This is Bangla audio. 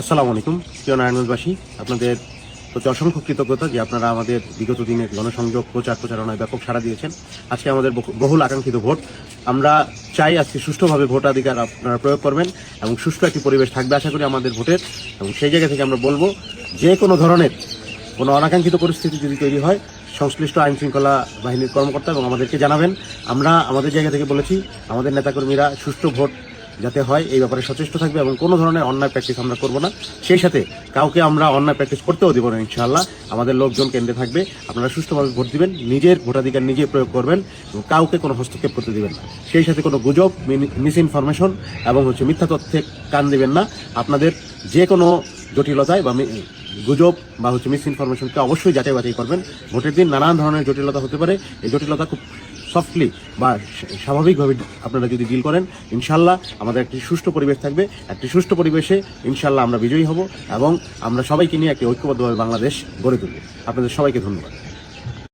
আসসালামু আলাইকুম প্রিয় নারায়ণগঞ্জবাসী, আপনাদের প্রতি অসংখ্য কৃতজ্ঞতা যে আপনারা আমাদের বিগত দিনের গণসংযোগ প্রচারণায় ব্যাপক সাড়া দিয়েছেন। আজকে আমাদের বহুল আকাঙ্ক্ষিত ভোট, আমরা চাই আজকে সুষ্ঠুভাবে ভোটাধিকার আপনারা প্রয়োগ করবেন এবং সুষ্ঠু একটি পরিবেশ থাকবে আশা করি আমাদের ভোটের। এবং সেই জায়গা থেকে আমরা বলবো, যে কোনো ধরনের কোনো অনাকাঙ্ক্ষিত পরিস্থিতি যদি তৈরি হয়, সংশ্লিষ্ট আইন শৃঙ্খলা বাহিনীর কর্মকর্তা এবং আমাদেরকে জানাবেন। আমরা আমাদের জায়গা থেকে বলেছি, আমাদের নেতাকর্মীরা সুষ্ঠু ভোট যাতে হয় এই ব্যাপারে সচেষ্ট থাকবে এবং কোনো ধরনের অন্যায় প্র্যাকটিস আমরা করব না। সেই সাথে কাউকে আমরা অন্যায় প্র্যাকটিস করতেও দিব না ইনশাআল্লাহ। আমাদের লোকজন কেন্দ্রে থাকবে, আপনারা সুষ্ঠুভাবে ভোট দিবেন, নিজের ভোটাধিকার নিজে প্রয়োগ করবেন এবং কাউকে কোনো হস্তক্ষেপ করতে দিবেন না। সেই সাথে কোনো গুজব, মিস ইনফরমেশন এবং মিথ্যা তথ্যে কান দিবেন না। আপনাদের যে কোনো জটিলতায় বা গুজব বা মিস ইনফরমেশনকে অবশ্যই যাচাই বাছাই করবেন। ভোটের দিন নানান ধরনের জটিলতা হতে পারে, এই জটিলতা খুব সফটলি বা স্বাভাবিকভাবে আপনারা যদি ডিল করেন, ইনশাল্লাহ আমাদের একটি সুষ্ঠু পরিবেশ থাকবে। একটি সুষ্ঠু পরিবেশে ইনশাল্লাহ আমরা বিজয়ী হব এবং আমরা সবাইকে নিয়ে একটি ঐক্যবদ্ধভাবে বাংলাদেশ গড়ে তুলব। আপনাদের সবাইকে ধন্যবাদ।